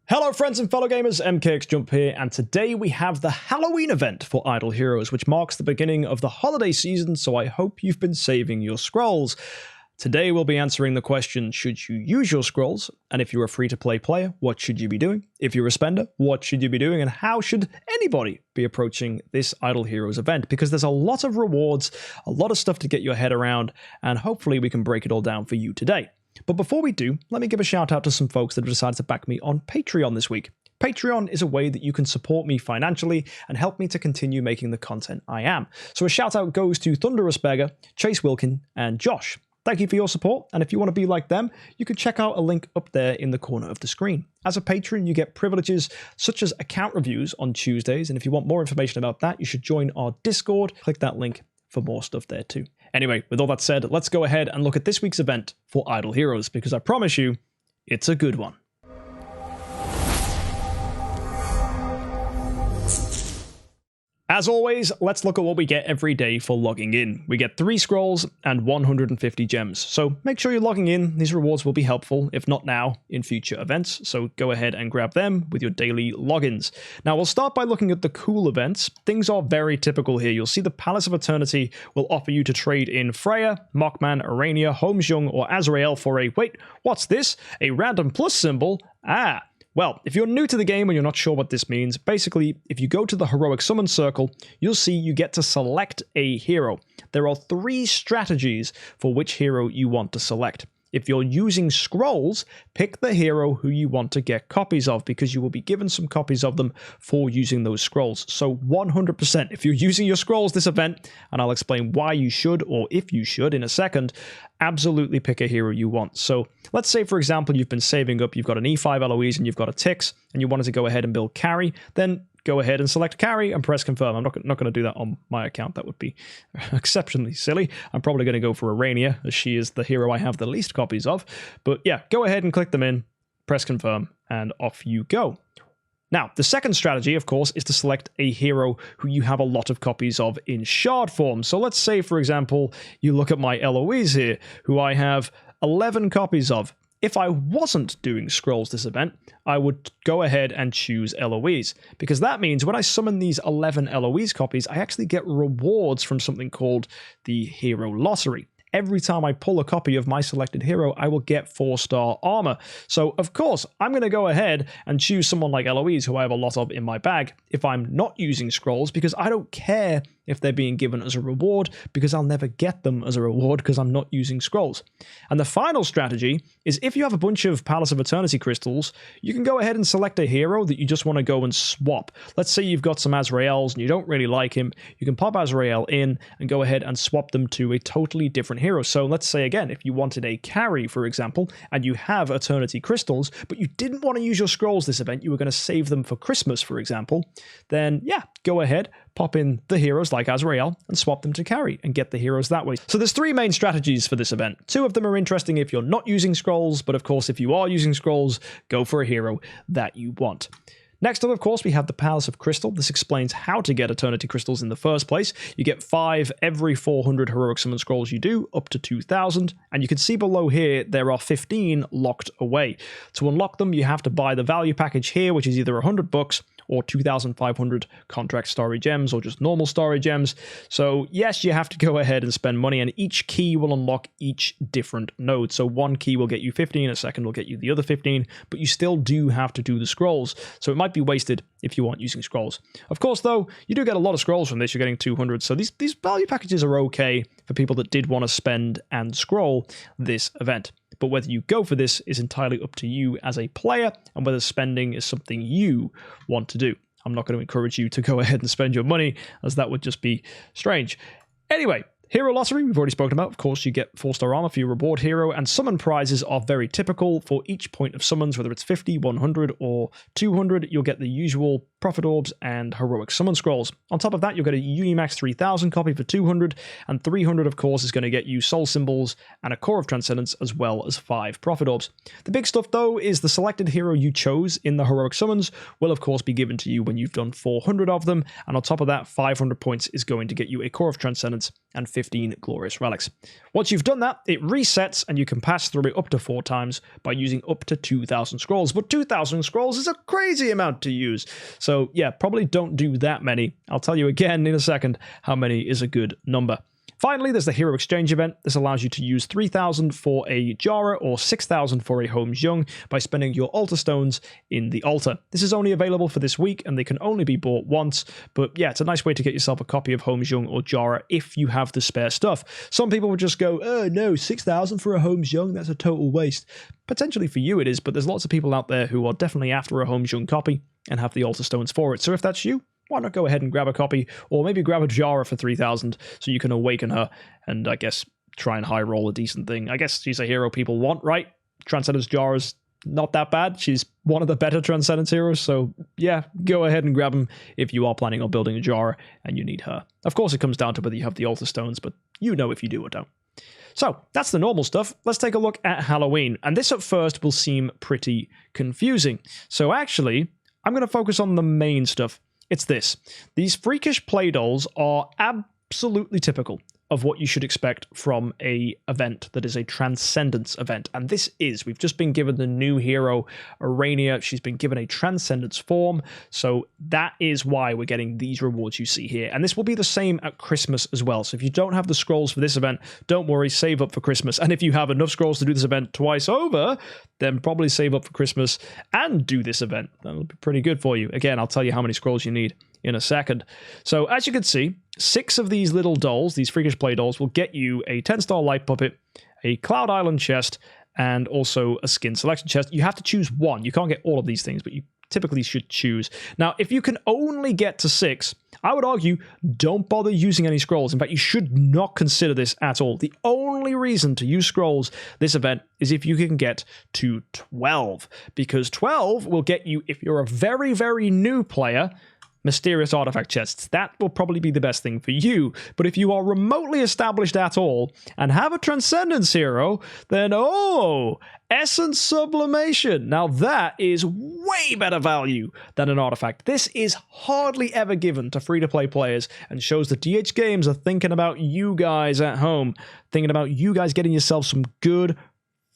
Hello friends and fellow gamers, MKxJUMP here, and today we have the Halloween event for Idle Heroes, which marks the beginning of the holiday season, so I hope you've been saving your scrolls. Today we'll be answering the question, should you use your scrolls? And if you're a free-to-play player, what should you be doing? If you're a spender, what should you be doing? And how should anybody be approaching this Idle Heroes event? Because there's a lot of rewards, a lot of stuff to get your head around, and hopefully we can break it all down for you today. But before we do, let me give a shout out to some folks that have decided to back me on Patreon this week. Patreon is a way that you can support me financially and help me to continue making the content I am. So a shout out goes to Thunderous Beggar, Chase Wilkin, and Josh. Thank you for your support, and if you want to be like them, you can check out a link up there in the corner of the screen. As a patron, you get privileges such as account reviews on Tuesdays, and if you want more information about that, you should join our Discord. Click that link for more stuff there too. Anyway, with all that said, let's go ahead and look at this week's event for Idle Heroes, because I promise you, it's a good one. As always, let's look at what we get every day for logging in. We get 3 scrolls and 150 gems, so make sure you're logging in. These rewards will be helpful, if not now, in future events, so go ahead and grab them with your daily logins. Now, we'll start by looking at the cool events. Things are very typical here. You'll see the Palace of Eternity will offer you to trade in Freya, Mockman, Arania, Holmesjung, or Azrael for a, wait, what's this? A random plus symbol? Well, if you're new to the game and you're not sure what this means, basically, if you go to the Heroic Summon Circle, you'll see you get to select a hero. There are 3 strategies for which hero you want to select. If you're using scrolls, pick the hero who you want to get copies of, because you will be given some copies of them for using those scrolls. So 100%, if you're using your scrolls this event, and I'll explain why you should, or if you should in a second, absolutely pick a hero you want. So let's say, for example, you've been saving up, you've got an E5 Eloise and you've got a Tix, and you wanted to go ahead and build carry, then go ahead and select carry and press confirm. I'm not going to do that on my account. That would be exceptionally silly. I'm probably going to go for Arania, as she is the hero I have the least copies of. But yeah, go ahead and click them in, press confirm, and off you go. Now, the second strategy, of course, is to select a hero who you have a lot of copies of in shard form. So let's say, for example, you look at my Eloise here, who I have 11 copies of. If I wasn't doing scrolls this event, I would go ahead and choose Eloise, because that means when I summon these 11 Eloise copies, I actually get rewards from something called the Hero Lottery. Every time I pull a copy of my selected hero, I will get 4-star armor. So, of course, I'm going to go ahead and choose someone like Eloise, who I have a lot of in my bag, if I'm not using scrolls, because I don't care if they're being given as a reward, because I'll never get them as a reward because I'm not using scrolls. And the final strategy is, if you have a bunch of Palace of Eternity crystals, you can go ahead and select a hero that you just want to go and swap. Let's say you've got some Azraels and you don't really like him. You can pop Azrael in and go ahead and swap them to a totally different hero. So let's say, again, if you wanted a carry, for example, and you have Eternity crystals, but you didn't want to use your scrolls this event, you were going to save them for Christmas, for example, then yeah, go ahead, pop in the heroes like Azrael and swap them to carry and get the heroes that way. So there's 3 main strategies for this event. 2 of them are interesting if you're not using scrolls, but of course if you are using scrolls, go for a hero that you want. Next up, of course, we have the Palace of Crystal. This explains how to get Eternity Crystals in the first place. You get 5 every 400 Heroic Summon Scrolls you do, up to 2,000. And you can see below here, there are 15 locked away. To unlock them, you have to buy the value package here, which is either $100 or 2,500 contract starry gems, or just normal starry gems. So yes, you have to go ahead and spend money, and each key will unlock each different node. So one key will get you 15, a second will get you the other 15, but you still do have to do the scrolls. So it might be wasted if you aren't using scrolls. Of course, though, you do get a lot of scrolls from this. You're getting 200. So these value packages are okay for people that did want to spend and scroll this event. But whether you go for this is entirely up to you as a player, and whether spending is something you want to do. I'm not going to encourage you to go ahead and spend your money, as that would just be strange. Anyway, Hero Lottery, we've already spoken about. Of course, you get 4-star armor for your reward hero, and summon prizes are very typical for each point of summons, whether it's 50, 100, or 200. You'll get the usual Prophet Orbs, and Heroic Summon Scrolls. On top of that, you'll get a Unimax 3000 copy for 200, and 300, of course, is going to get you Soul Symbols and a Core of Transcendence, as well as 5 Prophet Orbs. The big stuff, though, is the selected hero you chose in the Heroic Summons will, of course, be given to you when you've done 400 of them, and on top of that, 500 points is going to get you a Core of Transcendence and 15 Glorious Relics. Once you've done that, it resets, and you can pass through it up to 4 times by using up to 2,000 scrolls, but 2,000 scrolls is a crazy amount to use. So yeah, probably don't do that many. I'll tell you again in a second how many is a good number. Finally, there's the Hero Exchange event. This allows you to use 3,000 for a Jara or 6,000 for a HomesJUMP by spending your altar stones in the altar. This is only available for this week and they can only be bought once, but yeah, it's a nice way to get yourself a copy of HomesJUMP or Jara if you have the spare stuff. Some people would just go, oh no, 6,000 for a HomesJUMP, that's a total waste. Potentially for you it is, but there's lots of people out there who are definitely after a HomesJUMP copy and have the altar stones for it. So if that's you, why not go ahead and grab a copy, or maybe grab a Jara for 3,000 so you can awaken her and, I guess, try and high roll a decent thing. I guess she's a hero people want, right? Transcendence Jara's not that bad. She's one of the better Transcendence heroes, so yeah, go ahead and grab them if you are planning on building a Jara and you need her. Of course, it comes down to whether you have the altar stones, but you know if you do or don't. So, that's the normal stuff. Let's take a look at Halloween, and this at first will seem pretty confusing. So actually, I'm going to focus on the main stuff. It's this. These freakish play dolls are absolutely typical of what you should expect from a event that is a Transcendence event. And this is, we've just been given the new hero, Arania. She's been given a Transcendence form. So that is why we're getting these rewards you see here. And this will be the same at Christmas as well. So if you don't have the scrolls for this event, don't worry, save up for Christmas. And if you have enough scrolls to do this event twice over, then probably save up for Christmas and do this event. That'll be pretty good for you. Again, I'll tell you how many scrolls you need in a second. So as you can see, 6 of these little dolls, these freakish play dolls, will get you a 10-star light puppet, a Cloud Island chest, and also a skin selection chest. You have to choose one. You can't get all of these things, but you typically should choose. Now, if you can only get to 6, I would argue don't bother using any scrolls. In fact, you should not consider this at all. The only reason to use scrolls this event is if you can get to 12, because 12 will get you, if you're a very, very new player, mysterious artifact chests. That will probably be the best thing for you. But if you are remotely established at all and have a Transcendence hero, then Essence Sublimation. Now that is way better value than an artifact. This is hardly ever given to free-to-play players and shows that DH Games are thinking about you guys at home, thinking about you guys getting yourself some good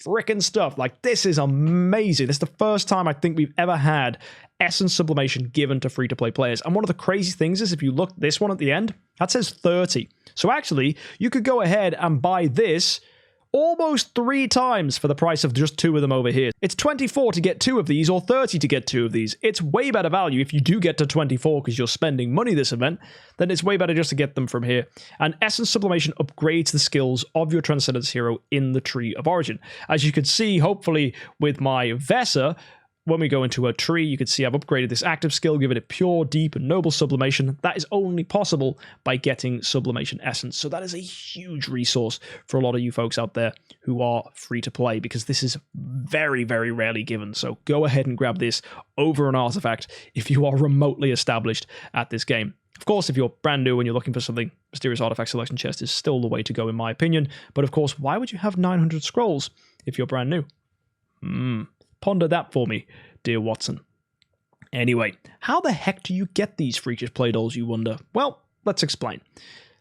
freaking stuff. Like, this is amazing. This is the first time I think we've ever had Essence Sublimation given to free-to-play players. And one of the crazy things is, if you look at this one at the end, that says 30. So actually, you could go ahead and buy this almost 3 times for the price of just 2 of them over here. It's 24 to get 2 of these, or 30 to get 2 of these. It's way better value if you do get to 24 because you're spending money this event, then it's way better just to get them from here. And Essence Sublimation upgrades the skills of your Transcendence hero in the Tree of Origin. As you can see, hopefully, with my Vesa, when we go into a tree, you can see I've upgraded this active skill, giving it pure, deep, and noble sublimation. That is only possible by getting Sublimation Essence. So that is a huge resource for a lot of you folks out there who are free to play, because this is very, very rarely given. So go ahead and grab this over an artifact if you are remotely established at this game. Of course, if you're brand new and you're looking for something, Mysterious Artifact Selection Chest is still the way to go, in my opinion. But of course, why would you have 900 scrolls if you're brand new? Ponder that for me, dear Watson. Anyway, how the heck do you get these freakish play dolls, you wonder? Well, let's explain.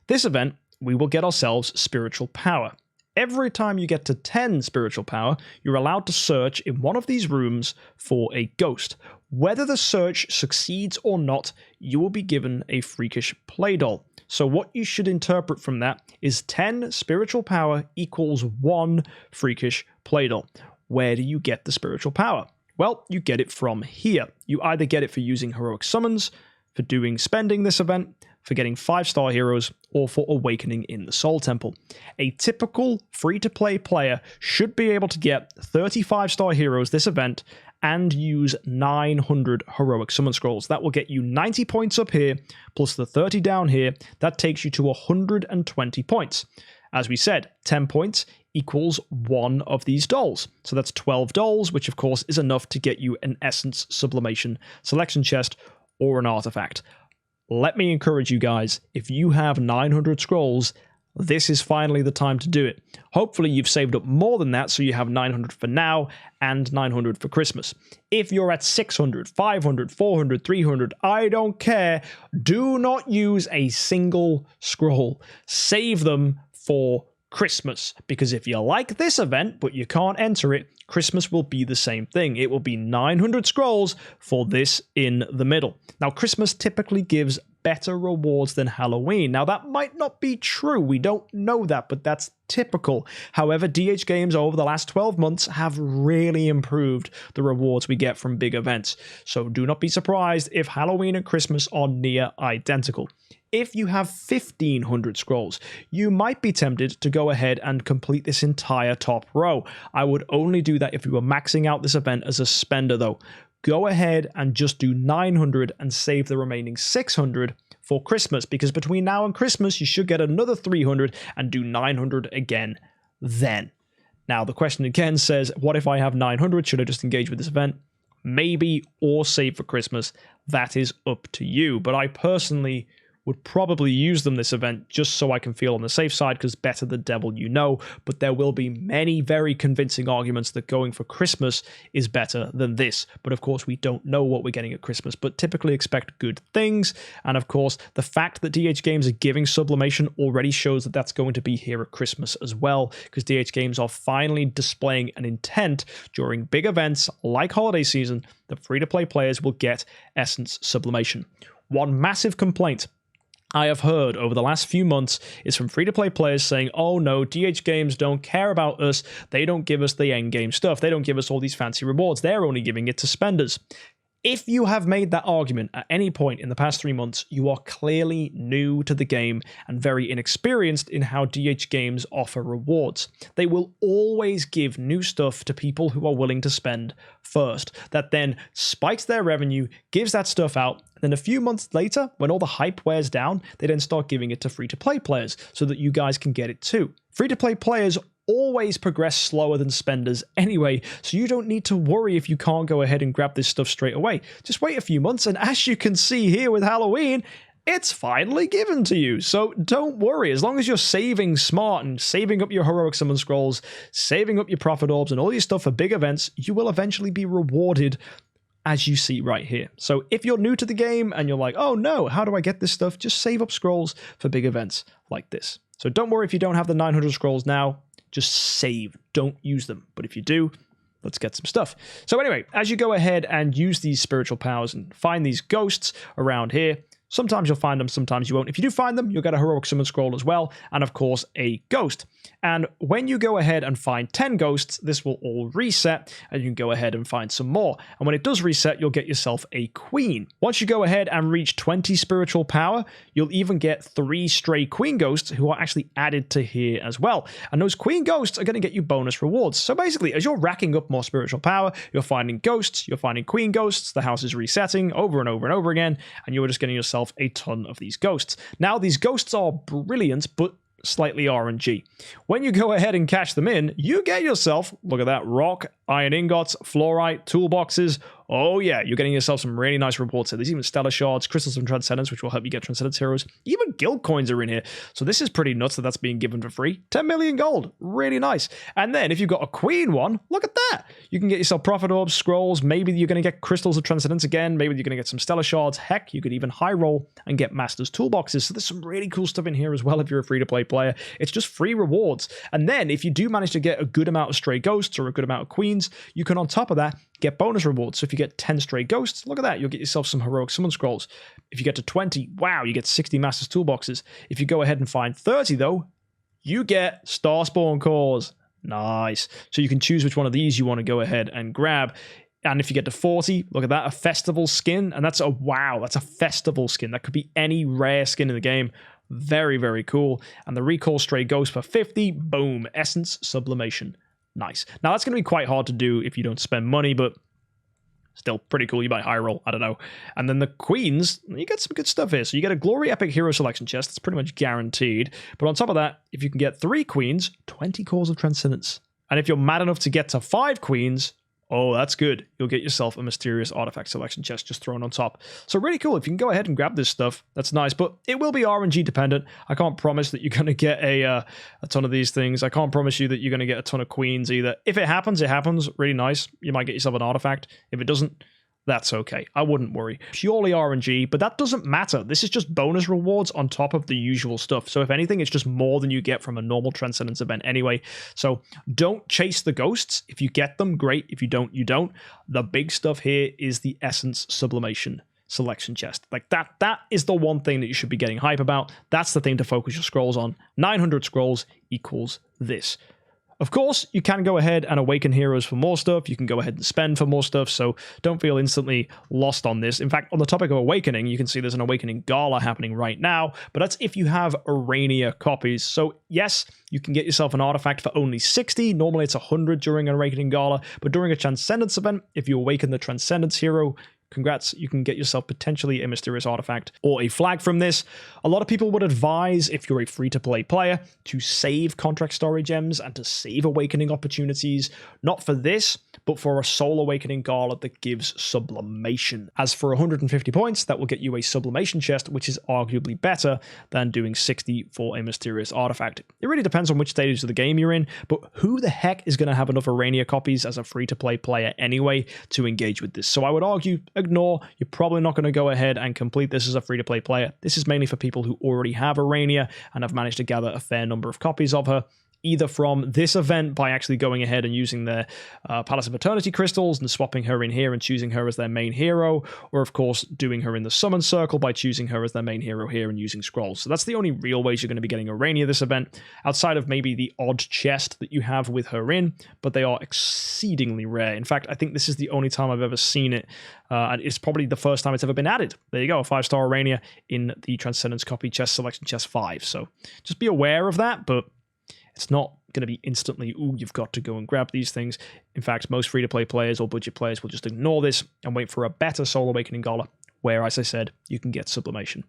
This event, we will get ourselves spiritual power. Every time you get to 10 spiritual power, you're allowed to search in one of these rooms for a ghost. Whether the search succeeds or not, you will be given a freakish play doll. So what you should interpret from that is 10 spiritual power equals 1 freakish play doll. Where do you get the spiritual power? Well, you get it from here. You either get it for using heroic summons, for spending this event, for getting 5-star heroes, or for awakening in the Soul Temple. A typical free-to-play player should be able to get 35-star heroes this event and use 900 heroic summon scrolls. That will get you 90 points up here, plus the 30 down here. That takes you to 120 points. As we said, 10 points equals 1 of these dolls. So that's 12 dolls, which of course is enough to get you an Essence Sublimation Selection Chest, or an artifact. Let me encourage you guys, if you have 900 scrolls, this is finally the time to do it. Hopefully you've saved up more than that, so you have 900 for now and 900 for Christmas. If you're at 600, 500, 400, 300, I don't care. Do not use a single scroll. Save them for Christmas, because if you like this event but you can't enter it, Christmas will be the same thing. It will be 900 scrolls for this in the middle. Now, Christmas typically gives better rewards than Halloween. Now, that might not be true. We don't know that, but that's typical. However, DH Games over the last 12 months have really improved the rewards we get from big events. So do not be surprised if Halloween and Christmas are near identical. If you have 1500 scrolls, you might be tempted to go ahead and complete this entire top row. I would only do that if you were maxing out this event as a spender though. Go ahead and just do 900 and save the remaining 600 for Christmas, because between now and Christmas you should get another 300 and do 900 again then. Now the question again says, what if I have 900? Should I just engage with this event? Maybe, or save for Christmas. That is up to you, but I personally would probably use them this event just so I can feel on the safe side, because better the devil you know. But there will be many very convincing arguments that going for Christmas is better than this. But of course, we don't know what we're getting at Christmas, but typically expect good things. And of course, the fact that DH Games are giving Sublimation already shows that that's going to be here at Christmas as well, because DH Games are finally displaying an intent during big events like holiday season that free-to-play players will get Essence Sublimation. One massive complaint I have heard over the last few months is from free-to-play players saying, oh no, DH Games don't care about us, they don't give us the endgame stuff, they don't give us all these fancy rewards, they're only giving it to spenders. If you have made that argument at any point in the past 3 months, you are clearly new to the game and very inexperienced in how DH Games offer rewards. They will always give new stuff to people who are willing to spend first. That then spikes their revenue, gives that stuff out, and then a few months later, when all the hype wears down, they then start giving it to free-to-play players so that you guys can get it too. Free-to-play players always progress slower than spenders anyway, so you don't need to worry if you can't go ahead and grab this stuff straight away. Just wait a few months, and as you can see here with Halloween, it's finally given to you. So don't worry, as long as you're saving smart and saving up your heroic summon scrolls, saving up your prophet orbs and all your stuff for big events, you will eventually be rewarded as you see right here. So if you're new to the game and you're like, oh no, how do I get this stuff? Just save up scrolls for big events like this. So don't worry if you don't have the 900 scrolls now. Just save, don't use them. But if you do, let's get some stuff. So anyway, as you go ahead and use these spiritual powers and find these ghosts around here, sometimes you'll find them, sometimes you won't. If you do find them, you'll get a heroic summon scroll as well, and of course a ghost. And when you go ahead and find 10 ghosts, this will all reset, and you can go ahead and find some more. And when it does reset, you'll get yourself a queen. Once you go ahead and reach 20 spiritual power, you'll even get 3 stray queen ghosts who are actually added to here as well. And those queen ghosts are going to get you bonus rewards. So basically, as you're racking up more spiritual power, you're finding ghosts, you're finding queen ghosts, the house is resetting over and over and over again, and you're just getting yourself a ton of these ghosts. Now, these ghosts are brilliant, but slightly RNG. When you go ahead and cash them in, you get yourself, look at that, rock, iron ingots, fluorite, toolboxes. Oh yeah, you're getting yourself some really nice rewards here. There's even stellar shards, crystals of transcendence, which will help you get transcendence heroes. Even guild coins are in here. So this is pretty nuts that that's being given for free. 10 million gold, really nice. And then if you've got a queen one, look at that. You can get yourself prophet orbs, scrolls. Maybe you're going to get crystals of transcendence again. Maybe you're going to get some stellar shards. Heck, you could even high roll and get master's toolboxes. So there's some really cool stuff in here as well if you're a free-to-play player. It's just free rewards. And then if you do manage to get a good amount of stray ghosts or a good amount of queens, you can on top of that get bonus rewards. So if you get 10 stray ghosts, look at that, you'll get yourself some heroic summon scrolls. If you get to 20, wow, you get 60 master's toolboxes. If you go ahead and find 30 though, you get Starspawn cores. Nice. So you can choose which one of these you want to go ahead and grab. And if you get to 40, look at that, a festival skin. And that's a wow, that's a festival skin. That could be any rare skin in the game. Very, very cool. And the recall stray ghost for 50, boom, essence sublimation. Nice. Now that's going to be quite hard to do if you don't spend money, but still pretty cool. You might high roll, I don't know. And then the queens, you get some good stuff here. So you get a glory epic hero selection chest. That's pretty much guaranteed. But on top of that, if you can get 3 queens, 20 cores of transcendence. And if you're mad enough to get to 5 queens, Oh, that's good. You'll get yourself a mysterious artifact selection chest just thrown on top. So really cool. If you can go ahead and grab this stuff, that's nice. But it will be RNG dependent. I can't promise that you're going to get a ton of these things. I can't promise you that you're going to get a ton of queens either. If it happens, it happens. Really nice. You might get yourself an artifact. If it doesn't, that's okay. I wouldn't worry. Purely RNG, but that doesn't matter. This is just bonus rewards on top of the usual stuff. So if anything, it's just more than you get from a normal Transcendence event anyway. So don't chase the ghosts. If you get them, great. If you don't, you don't. The big stuff here is the Essence Sublimation selection chest. Like that is the one thing that you should be getting hype about. That's the thing to focus your scrolls on. 900 scrolls equals this. Of course, you can go ahead and awaken heroes for more stuff. You can go ahead and spend for more stuff, so don't feel instantly lost on this. In fact, on the topic of awakening, you can see there's an awakening gala happening right now, but that's if you have Arania copies. So yes, you can get yourself an artifact for only 60. Normally it's 100 during an awakening gala, but during a Transcendence event, if you awaken the Transcendence hero, congrats, you can get yourself potentially a mysterious artifact or a flag from this. A lot of people would advise, if you're a free-to-play player, to save contract story gems and to save awakening opportunities, not for this, but for a soul awakening gala that gives sublimation. As for 150 points, that will get you a sublimation chest, which is arguably better than doing 60 for a mysterious artifact. It really depends on which stages of the game you're in, but who the heck is going to have enough Arania copies as a free-to-play player anyway to engage with this? So I would argue, ignore. You're probably not going to go ahead and complete this as a free-to-play player. This is mainly for people who already have Arania and have managed to gather a fair number of copies of her, either from this event by actually going ahead and using their Palace of Eternity crystals and swapping her in here and choosing her as their main hero, or of course doing her in the summon circle by choosing her as their main hero here and using scrolls. So that's the only real ways you're going to be getting Arania this event, outside of maybe the odd chest that you have with her in, but they are exceedingly rare. In fact, I think this is the only time I've ever seen it, and it's probably the first time it's ever been added. There you go, a 5-star Arania in the Transcendence copy chest selection chest 5. So just be aware of that, but it's not going to be instantly, ooh, you've got to go and grab these things. In fact, most free-to-play players or budget players will just ignore this and wait for a better Soul Awakening Gala, where, as I said, you can get Sublimation.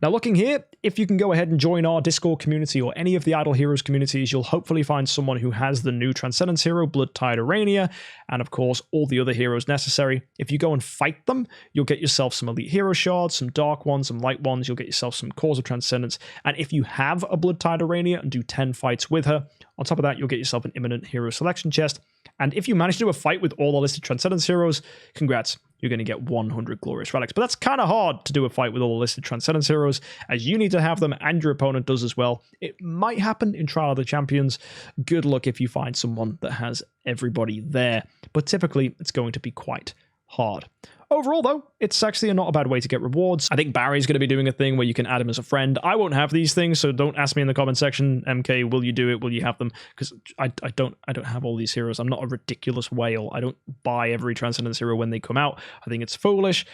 Now, looking here, if you can go ahead and join our Discord community or any of the Idle Heroes communities, you'll hopefully find someone who has the new Transcendence hero, Blood-Tide Arania, and of course, all the other heroes necessary. If you go and fight them, you'll get yourself some Elite Hero Shards, some Dark ones, some Light ones, you'll get yourself some Cause of Transcendence, and if you have a Blood-Tide Arania and do 10 fights with her, on top of that, you'll get yourself an Imminent Hero Selection chest, and if you manage to do a fight with all the listed Transcendence heroes, congrats, you're going to get 100 Glorious Relics. But that's kind of hard to do a fight with all the listed Transcendence heroes, as you need to have them and your opponent does as well. It might happen in Trial of the Champions. Good luck if you find someone that has everybody there, but typically it's going to be quite hard. Overall, though, it's actually not a bad way to get rewards. I think Barry's going to be doing a thing where you can add him as a friend. I won't have these things, so don't ask me in the comment section, MK, will you do it? Will you have them? Because I don't have all these heroes. I'm not a ridiculous whale. I don't buy every Transcendence hero when they come out. I think it's foolish,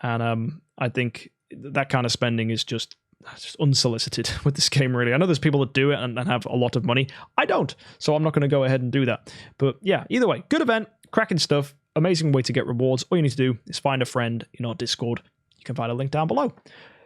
and I think that kind of spending is just unsolicited with this game, really. I know there's people that do it and have a lot of money. I don't, so I'm not going to go ahead and do that. But yeah, either way, good event, cracking stuff. Amazing way to get rewards. All you need to do is find a friend in our Discord. You can find a link down below.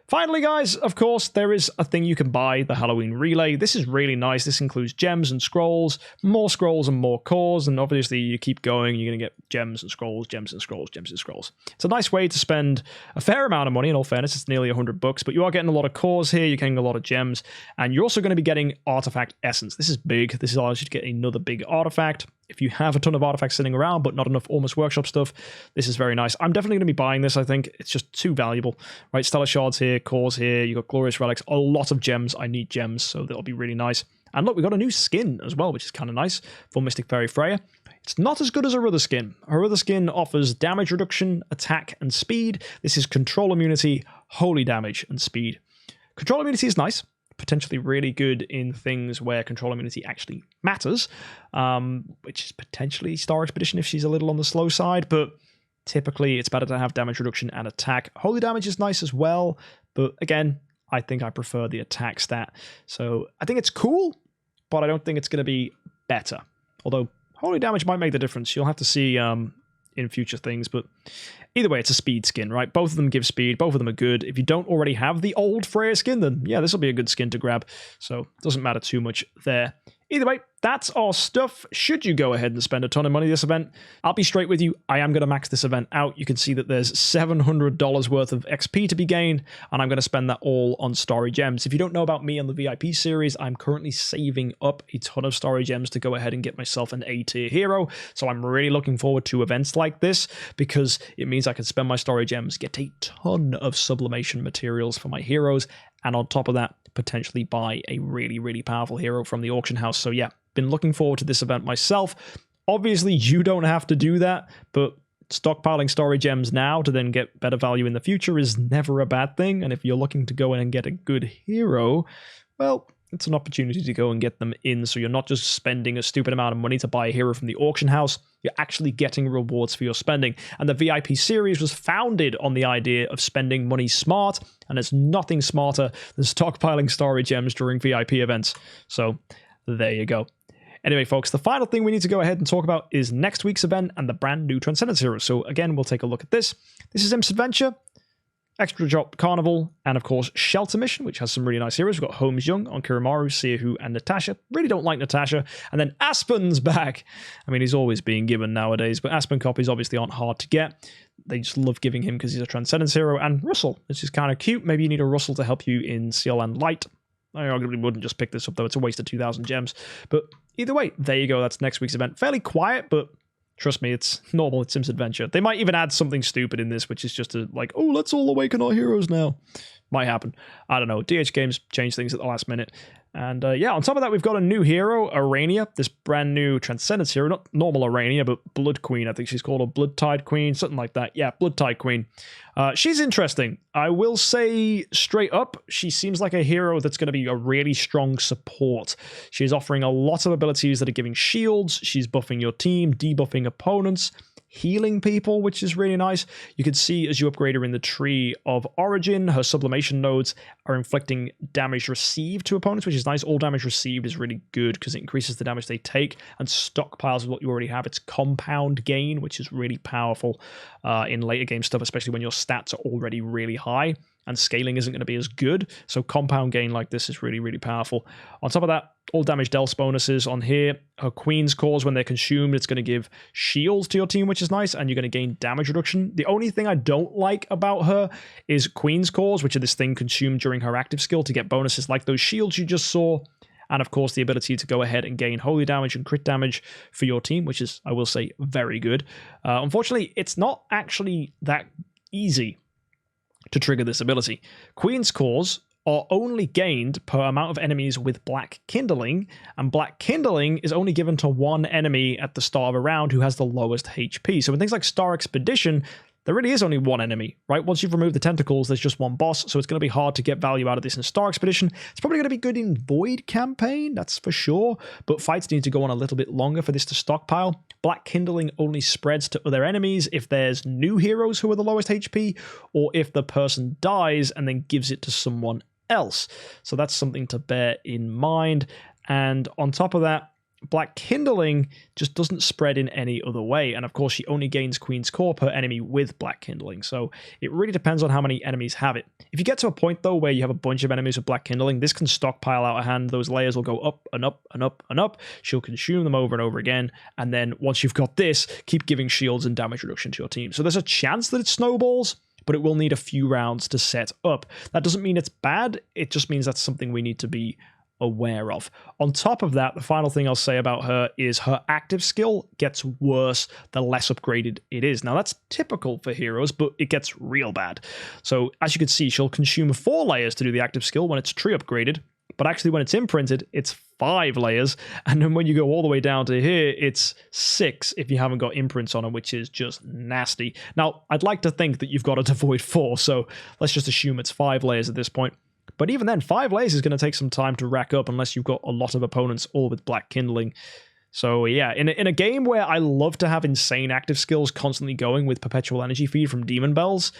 Finally, guys, of course, there is a thing you can buy, the Halloween Relay. This is really nice. This includes gems and scrolls and more cores, and obviously you keep going, you're going to get gems and scrolls, gems and scrolls, gems and scrolls. It's a nice way to spend a fair amount of money, in all fairness. It's nearly $100, but you are getting a lot of cores here, you're getting a lot of gems, and you're also going to be getting Artifact Essence. This is big. This allows you to get another big artifact. If you have a ton of artifacts sitting around, but not enough Almost Workshop stuff, this is very nice. I'm definitely going to be buying this, I think. It's just too valuable, right? Stellar Shards here, cores here, you got Glorious Relics, a lot of gems. I need gems, so that'll be really nice. And look, we got a new skin as well, which is kind of nice for Mystic Fairy Freya. It's not as good as her other skin. Her other skin offers damage reduction, attack, and speed. This is control immunity, holy damage, and speed. Control immunity is nice. Potentially really good in things where control immunity actually matters, which is potentially Star Expedition if she's a little on the slow side, but typically it's better to have damage reduction and attack. Holy damage is nice as well, but again, I think I prefer the attack stat. So I think it's cool, but I don't think it's going to be better. Although holy damage might make the difference. You'll have to see in future things, but either way, it's a speed skin, right? Both of them give speed, both of them are good. If you don't already have the old Freya skin, then yeah, this will be a good skin to grab, so it doesn't matter too much there. Either way, that's our stuff. Should you go ahead and spend a ton of money this event, I'll be straight with you. I am going to max this event out. You can see that there's $700 worth of XP to be gained, and I'm going to spend that all on story gems. If you don't know about me on the VIP series, I'm currently saving up a ton of story gems to go ahead and get myself an A-tier hero. So I'm really looking forward to events like this because it means I can spend my story gems, get a ton of sublimation materials for my heroes, and on top of that, potentially buy a really, really powerful hero from the auction house. So yeah, been looking forward to this event myself. Obviously, you don't have to do that, but stockpiling story gems now to then get better value in the future is never a bad thing. And if you're looking to go in and get a good hero, well, it's an opportunity to go and get them in, so you're not just spending a stupid amount of money to buy a hero from the auction house, you're actually getting rewards for your spending. And the VIP series was founded on the idea of spending money smart, and there's nothing smarter than stockpiling story gems during VIP events. So there you go. Anyway, folks, the final thing we need to go ahead and talk about is next week's event and the brand new Transcendence heroes. So again, we'll take a look at this. This is Imp's Adventure, Extra Drop Carnival, and of course Shelter Mission, which has some really nice heroes. We've got Holmes Young, Onkirimaru, Seahu, and Natasha. Really don't like Natasha. And then Aspen's back. I mean, he's always being given nowadays, but Aspen copies obviously aren't hard to get. They just love giving him because he's a Transcendence hero. And Russell, which is kind of cute. Maybe you need a Russell to help you in Seal and Light. I arguably wouldn't just pick this up, though. It's a waste of 2,000 gems. But either way, there you go. That's next week's event. Fairly quiet, but trust me, it's normal. It's Sim's Adventure. They might even add something stupid in this, which is just like, oh, let's all awaken our heroes now. Might happen. I don't know. DH Games change things at the last minute. And yeah, on top of that, we've got a new hero, Arania, this brand new Transcendence hero. Not normal Arania, but Blood Queen. I think she's called a Blood Tide Queen, something like that. Yeah, Blood Tide Queen. She's interesting. I will say straight up, she seems like a hero that's going to be a really strong support. She's offering a lot of abilities that are giving shields. She's buffing your team, debuffing opponents, healing people, which is really nice. You can see as you upgrade her in the Tree of Origin, her sublimation nodes are inflicting damage received to opponents, which is nice. All damage received is really good because it increases the damage they take and stockpiles with what you already have. It's compound gain, which is really powerful in later game stuff, especially when your stats are already really high and scaling isn't going to be as good. So compound gain like this is really, really powerful. On top of that, all damage dealt bonuses on here. Her Queen's Cause, when they're consumed, it's going to give shields to your team, which is nice, and you're going to gain damage reduction. The only thing I don't like about her is Queen's Cause, which is this thing consumed during her active skill to get bonuses like those shields you just saw. And of course, the ability to go ahead and gain holy damage and crit damage for your team, which is, I will say, very good. Unfortunately, it's not actually that easy to trigger this ability. Queen's Cause are only gained per amount of enemies with Black Kindling, and Black Kindling is only given to one enemy at the start of a round who has the lowest HP. So in things like Star Expedition, there really is only one enemy, right? Once you've removed the tentacles, there's just one boss, so it's going to be hard to get value out of this in Star Expedition. It's probably going to be good in Void Campaign, that's for sure, but fights need to go on a little bit longer for this to stockpile. Black Kindling only spreads to other enemies if there's new heroes who are the lowest HP, or if the person dies and then gives it to someone else. So that's something to bear in mind. And on top of that, Black Kindling just doesn't spread in any other way. And of course, she only gains Queen's Core per enemy with Black Kindling. So it really depends on how many enemies have it. If you get to a point, though, where you have a bunch of enemies with Black Kindling, this can stockpile out of hand. Those layers will go up and up and up and up. She'll consume them over and over again. And then once you've got this, keep giving shields and damage reduction to your team. So there's a chance that it snowballs, but it will need a few rounds to set up. That doesn't mean it's bad. It just means that's something we need to be aware of. On top of that, the final thing I'll say about her is her active skill gets worse the less upgraded it is. Now that's typical for heroes, but it gets real bad. So as you can see, she'll consume 4 layers to do the active skill when it's tree upgraded, but actually when it's imprinted, it's 5 layers, and then when you go all the way down to here, it's 6 if you haven't got imprints on her, which is just nasty. Now, I'd like to think that you've got a devoid 4, so let's just assume it's 5 layers at this point. But even then, 5 layers is going to take some time to rack up unless you've got a lot of opponents all with Black Kindling. So yeah, in a game where I love to have insane active skills constantly going with perpetual energy feed from Demon Bells,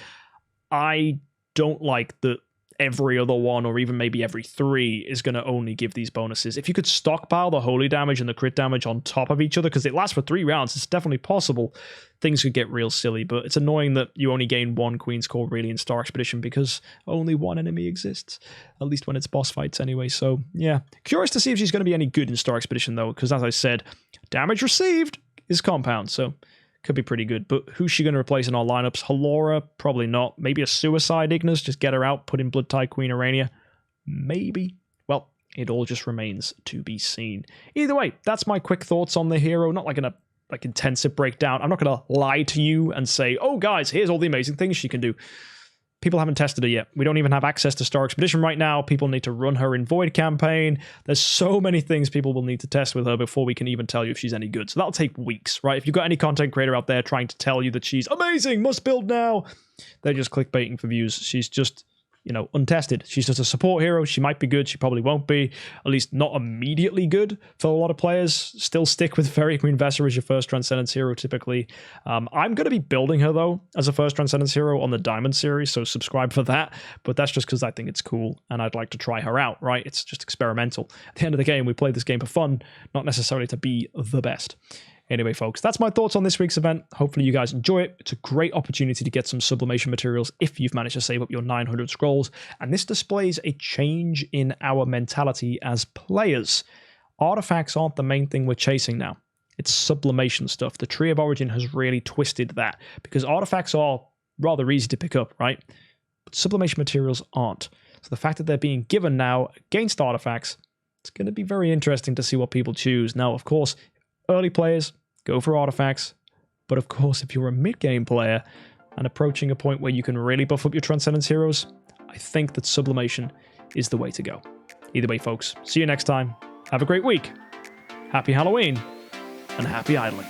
I don't like that every other one or even maybe every 3 is going to only give these bonuses. If you could stockpile the holy damage and the crit damage on top of each other, because it lasts for 3 rounds, it's definitely possible, things could get real silly. But it's annoying that you only gain 1 Queen's Core really in Star Expedition because only 1 enemy exists, at least when it's boss fights anyway. So yeah, curious to see if she's going to be any good in Star Expedition though, because as I said, damage received is compound, so could be pretty good. But who's she going to replace in our lineups? Halora? Probably not. Maybe a Suicide Ignis, just get her out, put in Blood Tide Queen Urania? Maybe. Well, it all just remains to be seen. Either way, that's my quick thoughts on the hero. Not like an intensive breakdown. I'm not going to lie to you and say, oh guys, here's all the amazing things she can do. People haven't tested her yet. We don't even have access to Star Expedition right now. People need to run her in Void campaign. There's so many things people will need to test with her before we can even tell you if she's any good. So that'll take weeks, right? If you've got any content creator out there trying to tell you that she's amazing, must build now, they're just clickbaiting for views. She's just, you know, untested. She's just a support hero. She might be good. She probably won't be. At least not immediately good for a lot of players. Still stick with Fairy Queen Vessa as your first Transcendence hero, typically. I'm going to be building her, though, as a first Transcendence hero on the Diamond series, so subscribe for that. But that's just because I think it's cool, and I'd like to try her out, right? It's just experimental. At the end of the game, we play this game for fun, not necessarily to be the best. Anyway, folks, that's my thoughts on this week's event. Hopefully you guys enjoy it. It's a great opportunity to get some sublimation materials if you've managed to save up your 900 scrolls. And this displays a change in our mentality as players. Artifacts aren't the main thing we're chasing now. It's sublimation stuff. The Tree of Origin has really twisted that because artifacts are rather easy to pick up, right? But sublimation materials aren't. So the fact that they're being given now against artifacts, it's going to be very interesting to see what people choose. Now, of course, early players, go for artifacts, but of course if you're a mid-game player and approaching a point where you can really buff up your Transcendence heroes, I think that Sublimation is the way to go. Either way, folks, see you next time. Have a great week, happy Halloween, and happy idling.